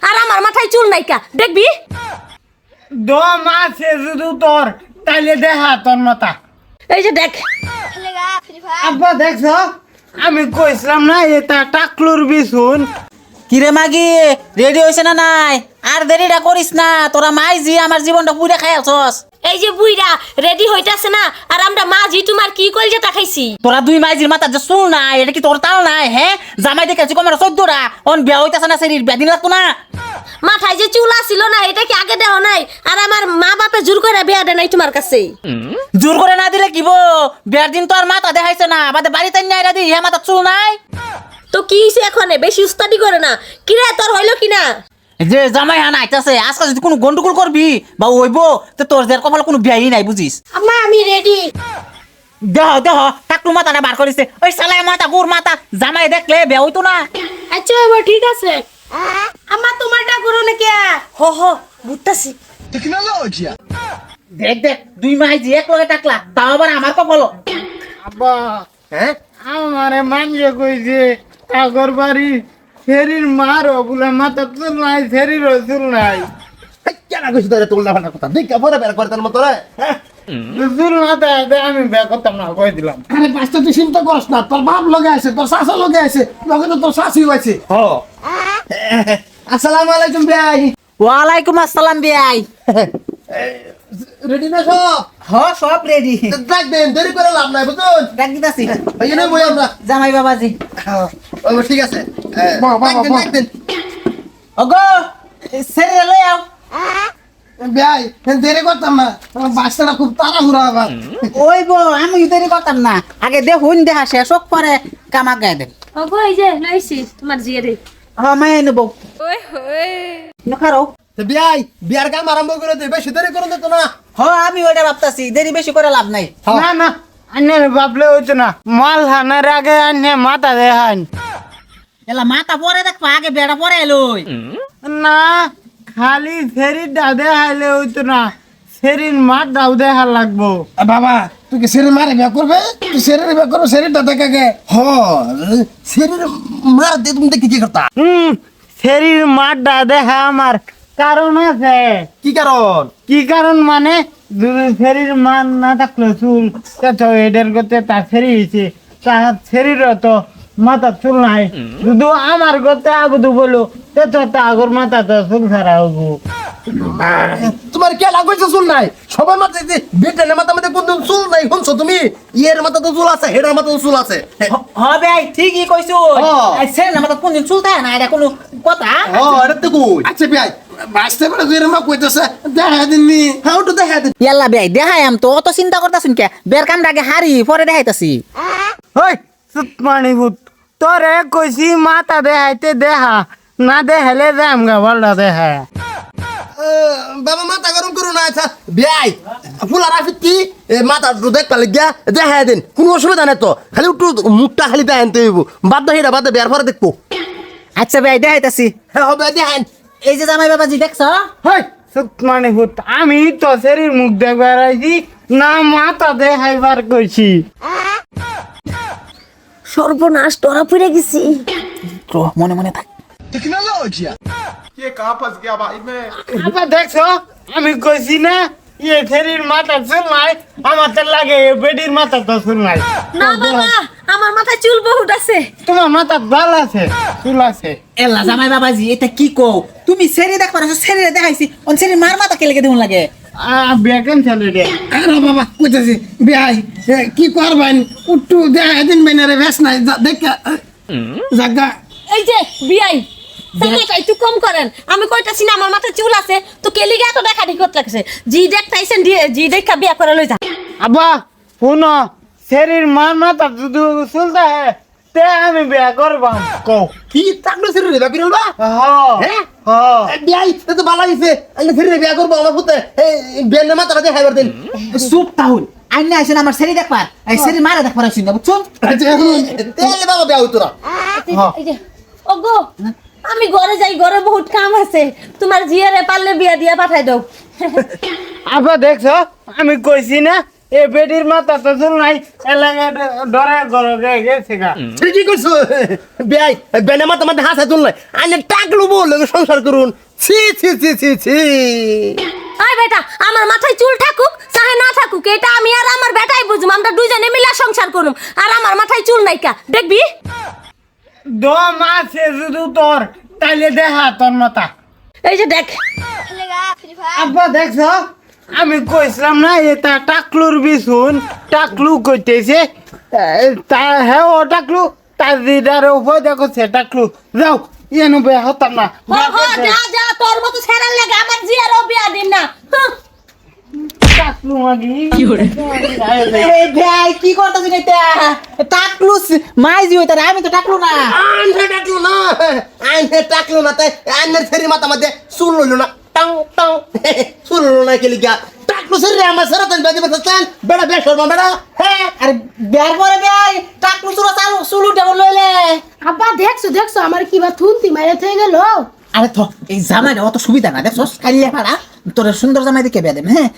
আর আমার মাথায় চুল নাইকা দেখবি দম আছে শুধু তোর তাইলে দেখা তোর মাথা। এই যে দেখ আব্বা দেখছো আমি কইছিলাম না এটা টাকলুর বিছুন। কিরে মাগি রেডি হইছে না নাই? আর দেরিটা করিস না, তোরা মাইজি আমার জীবনটা পুরে খাইছস। এই যে বুইরা রেডি হইতাছে না আর আমরা মাঝি তোমার কি কইল যে তাকাইছি। তোরা দুই মাইজির মাথা যে চুল নাই, এটা কি তোর তাল নাই? হ্যাঁ জামাই দেখেছি কমের 14টা অন বিয়া হইতাছে না, সেরির বিয়া দিন লাগতো না। মাথায় যে চুল আসিল না এটা কি আগে দেও নাই? আর আমার মা বাপে জোর করে বিয়া দেয় নাই তোমার কাছে। জোর করে না দিলে কি বো, বিয়ার দিন তো আর মাথা দেখাইছে না, বাদে বাড়িতে নিয়ে দি হ্যাঁ মাথা চুল নাই। তো কি হইছে এখন? বেশি উস্তাদি করে না কি রে, তোর হইলো কি না? যে জামাই হানা আইতাছে, আজকে যদি কোনো গন্ডগোল করবি বা হইব তো তোর যে কপালে কোনো বিয়াই নাই বুঝিস। আম্মা আমি রেডি। দেহ দেহ টাকলু মাথাটা বার করিছে, ওই সালাই মাথা গুড় মাথা জামাই দেখলে বিয়া হইতো না। আচ্ছা বাবা ঠিক আছে। আম্মা তোমারটা করো না কে? হো হো বুঝতাছি। দেখ দেখ দুই মাইজি এক লগে টাকলা, তাও আবার আমার কপাল। আব্বা হ্যাঁ আমারে মানলে কইছে আগর বাড়ি ফেরির মারো বলে মাথা চুল নাই, ফেরির চুল নাই। কেন কইছি তোরে তুলনা ফাটা কথা দেখা পরে বের করে তোর মতো রে। হ্যাঁ চুল মাথায় আমি বিয়া করতাম না কই দিলাম। আরে পাঁচটা তুই চিন্তা করস না, তোর বাপ লগে আছে, তোর শাশা লগে আছে, লগে তো তোর শাশি হয়েছে। হ আসসালামু আলাইকুম ভাই। ওয়ালাইকুম আসসালাম বিয়াই। রেডি না সব? হ সব রেডি। ডাক দেন, দেরি করে লাভ নাই বুঝুন। ডাক দিতাছি এই জন্য বই আমরা। জামাই বাবাজি। ও ঠিক আছে। ডাক দেন। ওগো সেরে লই আও। ভাই দেরি করতাম না, আমার বাচ্চাটা খুব তাড়াহুড়া আবার। ওই বো আমি দেরি করতাম না, আগে দেখুন দেখা শেষ হোক পরে কামা গায়ে দেন। ওগো এই যে লাইছি তোমার জিয়ে রে। হ্যাঁ মাই নেব ওই ওই নখারো। তো ভাই বিয়ার কাম আরম্ভ করে দে, বেশি দেরি করে দিত না। হ্যাঁ আমি ওইটা ভাবতাছি, দেরি বেশি করে লাভ নাই। না না আন্যের বাপলে হইতো না, মাল হানার আগে আন্যে মাথা দেখান। এলা মাথা পরে দেখবা, আগে বেড়া পরে এলোই। না খালি ফেরির ডাউ দেখাইলে হইতো না, ফেরির মাঠ ডাউ দেখা লাগবো। বাবা তুই কি শরীর মারে বিয়া করবে? তুই শরীর বিয়া করবে, শরীরটা দেখা গে। হ শরীর মার দিয়ে তুমি দেখি কি করতা? ফেরির মাঠ ডাউ দেখা আমার কারণ আছে। কি কারণ? কি কারণ মানে যদি ফেরির মান না থাকলো চুল তো এদের করতে তার ফেরি হয়েছে, তার ফেরিরও তো মাথা চুল নাই। শুধু আমার করতে আগুদু বলো তো আগর মাথা তো চুল ছাড়া হবো। তোমার কে লাগছে চুল নাই? সবার মাথায় বেটেনের মাথা মধ্যে কোন চুল নাই শুনছো তুমি? ইয়ের মাথা তো চুল আছে, হেডের মাথা তো চুল আছে। হবে ঠিকই কইছো। সেরে না মাথা কোনদিন চুল থাকে না, এটা কোনো কথা? ও এটা তো কই। আচ্ছা ভাই বাসতে করে দুইয়ের মা কইতেছে দেখা দিননি। হ্যাঁ ওটা দেখা দিন। ইয়াল্লা বেই দেখাই আম তো অত চিন্তা করতাছুন কে, বের কামটা আগে হারি পরে দেখাইতাছি। ওই সুতমানি ভূত তোরে কইছি মাথা দেখাইতে দেখা, না দেখাইলে যাম গা বলটা দেখা। বাবা মাথা গরম করো না। আচ্ছা ভাই ফুলা রাফিত কি মাথা দেখ পালে গিয়া দেখা দিন, কোনো অসুবিধা নাই তো, খালি একটু মুখটা খালি দেখেন তো বাদ দহিরা বাদ বের পরে দেখবো। আচ্ছা বেই দেখাইতাছি। হ্যাঁ হবে দেখেন। এই যে জামাই বাবাজি দেখছ? হই সুতমানি ভূত আমি তো শরীর মুখ দেখবার আইছি না, মাথা দেখাইবার কইছি। সর্বনাশ ধরা পড়ে গেছি। মনে মনে থাক। আবার দেখছো আমি কইছি না ইয়ে ফেরির মাথা চুল নাই, আমার তো লাগে বেডির মাথা তো চুল নাই। না বাবা আমার মাথায় চুল বহুত আছে। তোমার মাথা ভাল আছে, চুল আছে। এলা জামাই বাবাজি এটা কি কও? তুমি সেরে দেখ পারছো, সেরে দেখাইছি অন সেরে মার মাথা কে লেগে দেউন লাগে। বেকেন চলে রে। আরে বাবা কইতেছি ভাই কি করবেন, একটু দেখা দিন বেনারে বেশ নাই দেখা জায়গা। এই যে বিয়াই সামনেটা একটু কম করেন। আমি কইতাছি না আমার মাথায় চুল আছে তো কেলিগে এত দেখা দেখি করতে লাগছে। জি দেখতাইছেন জি দেখা বিয়া করে লই যা। আব্বা শুনো শরীর মার মাথা শুধু চুলতা হে তে আমি বিয়া করবাম। কও কি তাকলে সিরে রে বাকি রলবা? হ্যাঁ ভাই এটা তো ভালো হইছে, আমি ফিরে বিয়া করব আমার পুতে। এই বেনের মাথাটা দেখাইবার দিন। চুপ তাহুন আইনা আইছেন আমার সেরে দেখ পার, এই সেরে মারা দেখ পারছিস না বুঝছো? আচ্ছা এখন তেলে বাবা বিয়া হইতো না। এই যে ওগো আমি ঘরে যাই, ঘরে বহুত কাম আছে। তোমার জিয়ারে পারলে বিয়া দিয়া পাঠাই দাও। আব্বা দেখছো আমি কইছি না এ বেটির মাথা তো চুল নাই এলাকায় ডরে গড়ে গেছে গা ঠিকই করছো বেয়াই বেনে মাথা মাথা হাসা তুল নাই আইনে টাকলু বললে সংসার করুন ছি ছি ছি ছি ছি আই বেটা আমার মাথায় চুল থাকুক চাহে না থাকুক এটা আমি আর আমার বেটাই বুঝুম আমরা দুইজনে মিলা সংসার করুম আর আমার মাথায় চুল নাই কা দেখবি দম আছে শুধু তোর তাইলে দেখা তোর মাথা এই যে দেখ আব্বা দেখছো আমি কইছিলাম না এটা টাকলুর বিছুন টাকলু কইতেছে তা হ্যাঁ ও টাকলু তার দিদার উপর দেখো সে টাকলু যাও এনু বে হতাম না যা যা তোর মতো ছেড়ার লাগে আমার জিয়ারও বিয়া দিন না টাকলু মাগি এই ভাই কি করতেছিস এটা টাকলু মাইজি হইতা রে, আমি তো টাকলু না। আইনে টাকলু না আইনে টাকলু না তাই আইনের ফেরি মাথা মধ্যে চুল লইল না টাং টাং চুল লইল না কেলি গা টাকলু সেরে আমার সারা তান বাজে বাজে বেড়া বেশ শর্মা বেড়া হ্যাঁ আরে বিয়ার পরে ভাই টাকলু চুরা চালু চুল উঠে লইলে। আব্বা দেখছো আমার কি বা থুনতি মাইরে থেকে গেল আরে তো এই জামাইটা অত সুবিধা না দেখছস কালিয়া পাড়া তোর সুন্দর জামাই দেখে বিয়া দেব হ্যাঁ।